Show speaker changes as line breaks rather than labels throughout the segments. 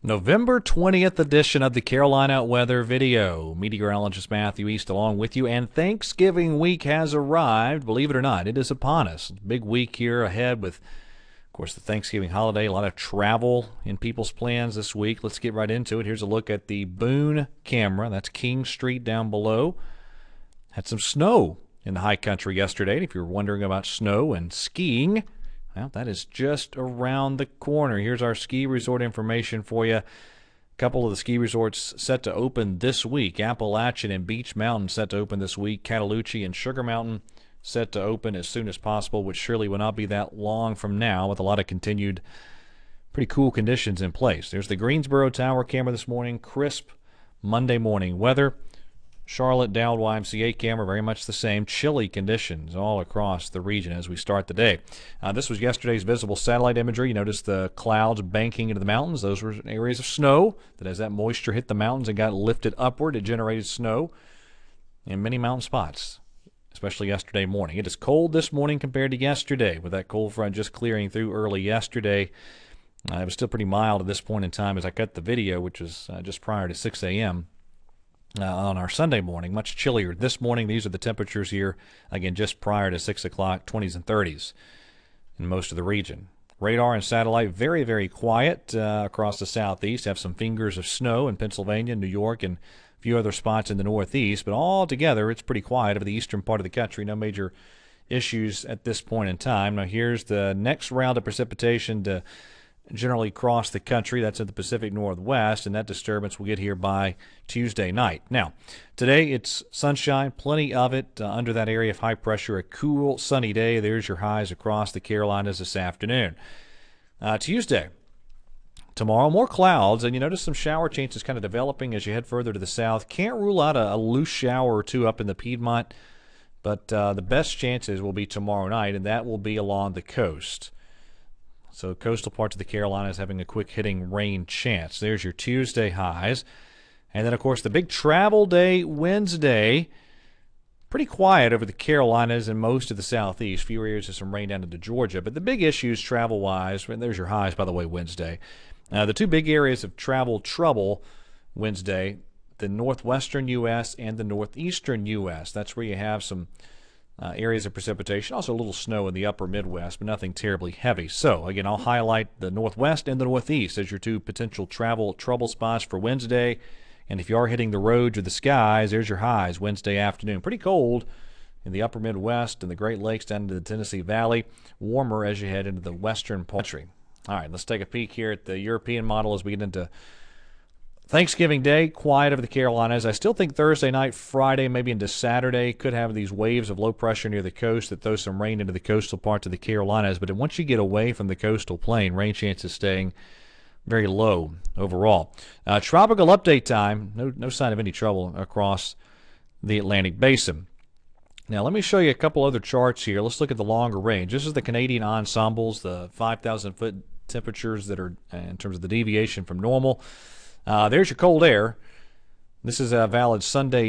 November 20th edition of the Carolina Weather Video. Meteorologist Matthew East along with you, and Thanksgiving week has arrived. Believe it or not, it is upon us. Big week here ahead with, of course, the Thanksgiving holiday. A lot of travel in people's plans this week. Let's get right into it. Here's a look at the Boone camera. That's King Street down below. Had some snow in the high country yesterday. And if you're wondering about snow and skiing, well, that is just around the corner. Here's our ski resort information for you. A couple of the ski resorts set to open this week. Appalachian and Beech Mountain set to open this week. Cataloochee and Sugar Mountain set to open as soon as possible, which surely will not be that long from now with a lot of continued pretty cool conditions in place. There's the Greensboro Tower camera this morning. Crisp Monday morning weather. Charlotte Dowd YMCA camera, very much the same. Chilly conditions all across the region as we start the day. This was yesterday's visible satellite imagery. You notice the clouds banking into the mountains. Those were areas of snow that as that moisture hit the mountains and got lifted upward, it generated snow in many mountain spots, especially yesterday morning. It is cold this morning compared to yesterday with that cold front just clearing through early yesterday. It was still pretty mild at this point in time as I cut the video, which was just prior to 6 a.m. On our Sunday morning. Much chillier this morning. These are the temperatures here, again, just prior to 6 o'clock, 20s and 30s in most of the region. Radar and satellite very, very quiet across the southeast. Have some fingers of snow in Pennsylvania, New York, and a few other spots in the northeast, but all together it's pretty quiet over the eastern part of the country. No major issues at this point in time. Now here's the next round of precipitation to generally cross the country. That's in the Pacific Northwest, and that disturbance will get here by Tuesday night. Now, today it's sunshine, plenty of it under that area of high pressure. A cool, sunny day. There's your highs across the Carolinas this afternoon. Tuesday, tomorrow, more clouds, and you notice some shower chances kind of developing as you head further to the south. Can't rule out a loose shower or two up in the Piedmont, but the best chances will be tomorrow night, and that will be along the coast. So coastal parts of the Carolinas having a quick hitting rain chance. There's your Tuesday highs. And then, of course, the big travel day, Wednesday. Pretty quiet over the Carolinas and most of the southeast. Few areas of some rain down into Georgia. But the big issues travel-wise, and there's your highs, by the way, Wednesday. The two big areas of travel trouble Wednesday, the northwestern U.S. and the northeastern U.S. That's where you have some areas of precipitation, also a little snow in the upper Midwest, but nothing terribly heavy. So, again, I'll highlight the Northwest and the Northeast as your two potential travel trouble spots for Wednesday. And if you are hitting the roads or the skies, there's your highs Wednesday afternoon. Pretty cold in the upper Midwest and the Great Lakes down into the Tennessee Valley. Warmer as you head into the western country. All right, let's take a peek here at the European model as we get into Thanksgiving Day, quiet over the Carolinas. I still think Thursday night, Friday, maybe into Saturday, could have these waves of low pressure near the coast that throw some rain into the coastal parts of the Carolinas. But once you get away from the coastal plain, rain chances staying very low overall. Tropical update time. No sign of any trouble across the Atlantic Basin. Now, let me show you a couple other charts here. Let's look at the longer range. This is the Canadian ensembles, the 5,000-foot temperatures that are in terms of the deviation from normal. There's your cold air. This is valid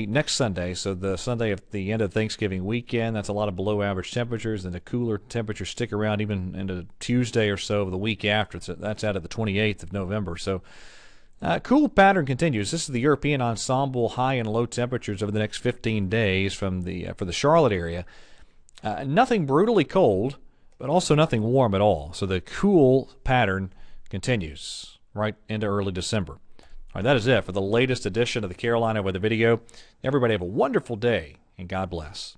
next Sunday, so the Sunday of the end of Thanksgiving weekend. That's a lot of below average temperatures, and the cooler temperatures stick around even into Tuesday or so of the week after. So that's out of the 28th of November. So cool pattern continues. This is the European ensemble high and low temperatures over the next 15 days for the Charlotte area. Nothing brutally cold, but also nothing warm at all. So the cool pattern continues right into early December. All right, that is it for the latest edition of the Carolina Weather Video. Everybody have a wonderful day, and God bless.